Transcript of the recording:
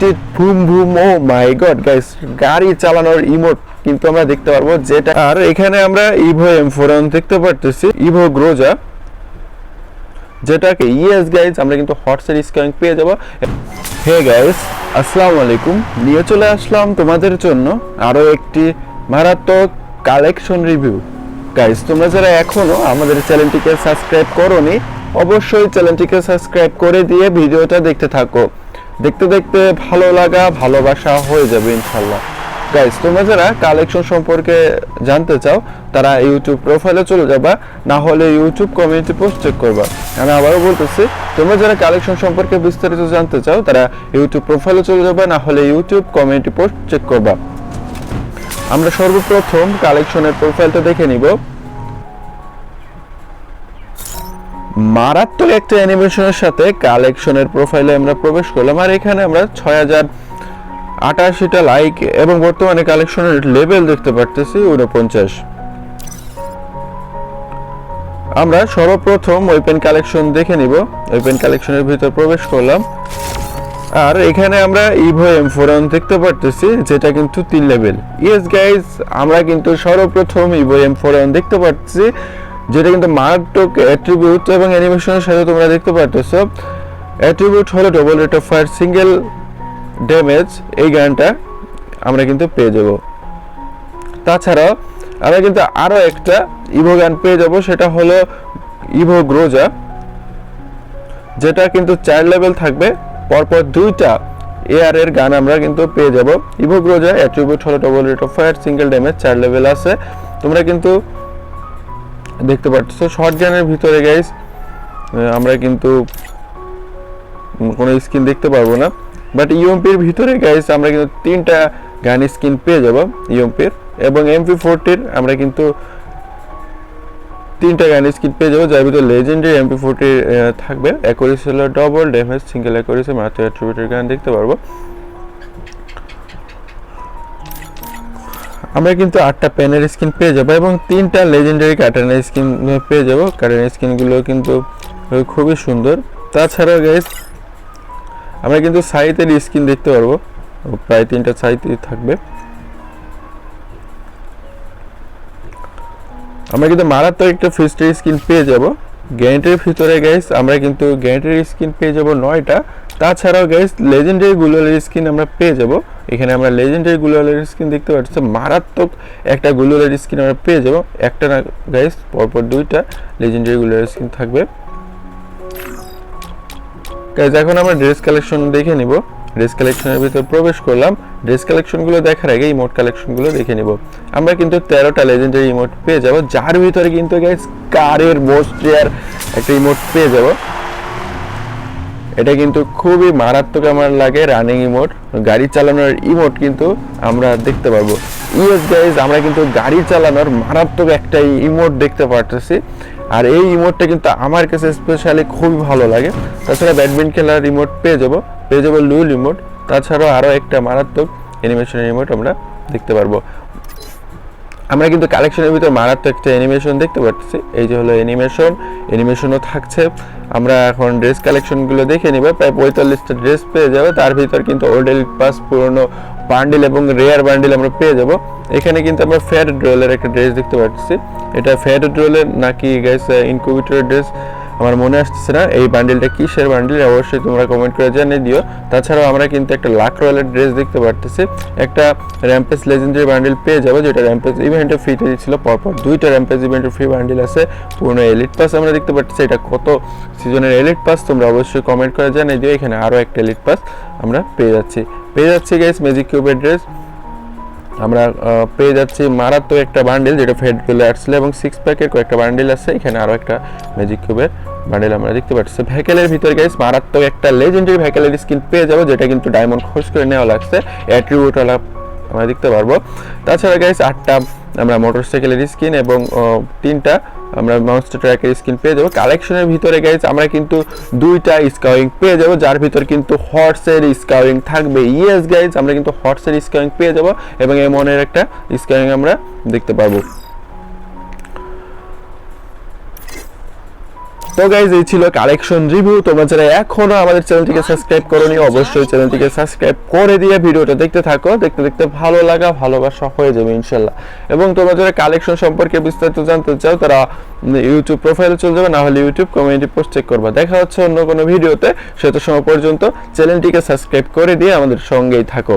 Limited ভুম ভুম, ও মাই god guys, গাড়ি চালানোর emote কিন্তু আমরা দেখতে পারবো যেটা। আর এখানে আমরা ইভো M4 দেখতে পারতেছি, ইভো গ্রোজা, যেটাকে ইয়েস গাইস আমরা কিন্তু হটসের স্ক্যানিং পেয়ে যাব। হে গাইস, আসসালামু আলাইকুম, নিয়ে চলে আসলাম তোমাদের জন্য আরো একটি মারাত্মক কালেকশন রিভিউ। গাইস, তোমরা যারা এখনো আমাদের চ্যানেলটিকে সাবস্ক্রাইব করোনি, অবশ্যই চ্যানেলটিকে সাবস্ক্রাইব করে দিয়ে ভিডিওটা দেখতে থাকো। দেখতে দেখতে ভালো লাগা ভালোবাসা হয়ে যাবে ইনশাল্লাহ। গাইস, তোমরা যারা কালেকশন সম্পর্কে জানতে চাও তারা ইউটিউব প্রোফাইলে চলে যাবা, না হলে ইউটিউব কমিউনিটি পোস্ট চেক করবা। আমি আবারও বলতেছি, তোমরা যারা কালেকশন সম্পর্কে বিস্তারিত জানতে চাও তারা ইউটিউব প্রোফাইলে চলে যাবা, না হলে ইউটিউব কমিউনিটি পোস্ট চেক করবা। আমরা সর্বপ্রথম কালেকশনের প্রোফাইলটা দেখে নিব। মারাত্মক একটা অ্যানিমেশনের সাথে কালেকশনের প্রোফাইলে আমরা প্রবেশ করলাম, আর এখানে আমরা 6088টা লাইক এবং বর্তমানে কালেকশনের লেভেল দেখতে পারতেছি 49। আমরা সর্বপ্রথম ওয়েপেন কালেকশন দেখে নিব। ওয়েপেন কালেকশনের ভিতর প্রবেশ করলাম, আর এখানে আমরা ইভো M4 দেখতে পারতেছি, যেটা কিন্তু 3 লেভেল। ইয়েস গাইজ, আমরা কিন্তু সর্বপ্রথম ইভো M4 দেখতে পাচ্ছি, যেটা কিন্তু মারাত্মক অ্যাট্রিবিউট এবং অ্যানিমেশনের সাথে তোমরা দেখতে পারতেছো। অ্যাট্রিবিউট হলো double rate of fire, single damage, এই গানটা আমরা কিন্তু পেয়ে যাব। তাছাড়াও আমরা কিন্তু আরো একটা ইভো গান পেয়ে যাব, সেটা হলো ইভো গ্রোজা, যেটা কিন্তু 4 লেভেল থাকবে, পরপর 2টা এআর এর গান আমরা কিন্তু পেয়ে যাব। ইভো গ্রোজা অ্যাট্রিবিউট হলো double rate of fire, single damage, 4 level আছে, তোমরা কিন্তু দেখতে পাচ্ছ। শর্ট গানের ভিতরে গাইস আমরা কিন্তু কোনো স্কিন দেখতে পারবো না, বাট ইউএমপির ভিতরে গাইস আমরা কিন্তু 3টা গান স্কিন পেয়ে যাব ইউএমপির, এবং MP40 আমরা কিন্তু 3টা গান স্কিন পেয়ে যাবো, যার ভিতরে লেজেন্ডারি MP40 থাকবে। অ্যাকুরেসি হলো ডবল, ড্যামেজ সিঙ্গেল অ্যাকুরেসি, মাত্র অ্যাট্রিবিউটের গান দেখতে পারবো। আমরা কিন্তু 8টা পেনের স্কিন পেয়ে যাবো এবং 3টা লেজেন্ডারি কাটানের স্কিন পেয়ে যাবো। কাটানের স্কিনগুলো কিন্তু খুবই সুন্দর। তাছাড়াও গাইস আমরা কিন্তু সাইতের স্কিন দেখতে পারবো, প্রায় 3টা সাইতে থাকবে। আমরা কিন্তু মারাত্মক একটা ফিস্টের স্কিন পেয়ে যাব। গ্যারেন্টির ভিতরে গাইস আমরা কিন্তু গ্যারেন্টির স্কিন পেয়ে যাব 9টা। তাছাড়াও গাইস লেজেন্ডারি গ্লুয়ালের স্কিন আমরা পেয়ে যাব। এখানে আমরা লেজেন্ডারি গ্লুয়ালের স্কিন দেখতে পাচ্ছি, মারাত্মক একটা গ্লুয়ালের স্কিন আমরা পেয়ে যাব। একটা না গাইস, পরপর 2টা লেজেন্ডারি গ্লুয়ালের স্কিন থাকবে। গাইস, এখন আমরা ড্রেস কালেকশন দেখে নিব। ড্রেস কালেকশনের ভিতর প্রবেশ করলাম। ড্রেস কালেকশনগুলো দেখার আগে ইমোট কালেকশনগুলো দেখে নিব। আমরা কিন্তু 13টা লেজেন্ডারি ইমোট পেয়ে যাব, যার ভিতরে কিন্তু গাইস কারের মোস্ট রেয়ার একটা ইমোট পেয়ে যাব। এটা কিন্তু খুবই মারাত্মক আমার লাগে, রানিং ইমোট, গাড়ি চালানোর ইমোট কিন্তু আমরা দেখতে পারবো। ইয়েস গাইস, আমরা কিন্তু গাড়ি চালানোর মারাত্মক একটা ইমোট দেখতে পারতেছি, আর এই ইমোটটা কিন্তু আমার কাছে স্পেশালি খুবই ভালো লাগে। তাছাড়া ব্যাডমিন্টন খেলার ইমোট পেয়ে যাব লুল ইমোট। তাছাড়াও আরও একটা মারাত্মক অ্যানিমেশনের ইমোট আমরা দেখতে পারবো। আমরা কিন্তু কালেকশনের ভিতর মারাত্মক একটা অ্যানিমেশন দেখতে পাচ্ছি, এই যে হলো অ্যানিমেশনও থাকছে। আমরা এখন ড্রেস কালেকশনগুলো দেখে নিব। প্রায় 45টা ড্রেস পেয়ে যাবে, তার ভিতর কিন্তু ওল্ড এলিট পাস, পুরনো বান্ডিল এবং রেয়ার বান্ডিল আমরা পেয়ে যাব। এখানে কিন্তু আমরা ফেয়ার ড্রোলের একটা ড্রেস দেখতে পাচ্ছি, এটা ফেয়ার ড্রোলের নাকি গাইস ইনকিউবেটরের ড্রেস আমার মনে আসতেছে না। এই বান্ডিলটা কিসের বান্ডিল অবশ্যই তোমরা কমেন্ট করে জানিয়ে দিও। তাছাড়াও আমরা কিন্তু একটা লাক রয়্যালের ড্রেস দেখতে পারতেছি, একটা র্যাম্পেজ লেজেন্ডারি বান্ডিল পেয়ে যাবো, যেটা র্যাম্পেজ ইভেন্টে ফ্রিতে দিচ্ছিল। পরপর 2টা র্যাম্পেজ ইভেন্টের ফ্রি বান্ডিল আছে। পুরনো এলিট পাস আমরা দেখতে পাচ্ছি, এটা কত সিজনের এলিট পাস তোমরা অবশ্যই কমেন্ট করে জানিয়ে দিও। এখানে আরও একটা এলিট পাস আমরা পেয়ে যাচ্ছি গাইস ম্যাজিক কিউবের ড্রেস। আমরা পেয়ে যাচ্ছি মারাত্মক একটা বান্ডিল, যেটা ফেড চলে আসছিল, এবং 6 প্যাকের কয়েকটা বান্ডিল আছে। এখানে আরও একটা ম্যাজিক কিউবের বান্ডিল আমরা দেখতে পাচ্ছি। ভ্যাকেলের ভিতরে গাইস মারাত্মক একটা লেজেন্ডারি ভ্যাকেলের স্কিন পেয়ে যাবো, যেটা কিন্তু ডায়মন্ড খরচ করে নেওয়া লাগছে, অ্যাট্রিবিউট আমরা দেখতে পারবো। তাছাড়া গাইস 8টা আমরা মোটরসাইকেলের স্কিন এবং 3টা আমরা মনস্টার ট্র্যাকের স্কিন পেয়ে যাবো। কালেকশনের ভিতরে গাইস আমরা কিন্তু 2টা স্কাউইং পেয়ে যাবো, যার ভিতর কিন্তু হর্সের স্কাউইং থাকবে। ইয়েস গাইস, আমরা কিন্তু হর্সের স্কাউইং পেয়ে যাবো এবং এমনের একটা স্কাউইং আমরা দেখতে পারবো। তো গাইজ এই ছিল কালেকশন রিভিউ। তোমরা যারা এখনো আমাদের চ্যানেলটিকে সাবস্ক্রাইব করোনি অবশ্যই চ্যানেলটিকে সাবস্ক্রাইব করে দিয়ে ভিডিওটা দেখতে থাকো, দেখতে দেখতে ভালো লাগা ভালোবাসা হয়ে যাবে ইনশাল্লাহ। এবং তোমরা যারা কালেকশন সম্পর্কে বিস্তারিত জানতে চাও তারা ইউটিউব প্রোফাইলে চলে যাবে, না হলে ইউটিউব কমিউনিটি পোস্ট চেক করবা। দেখা হচ্ছে অন্য কোনো ভিডিওতে, সেটা সময় পর্যন্ত চ্যানেলটিকে সাবস্ক্রাইব করে দিয়ে আমাদের সঙ্গেই থাকো।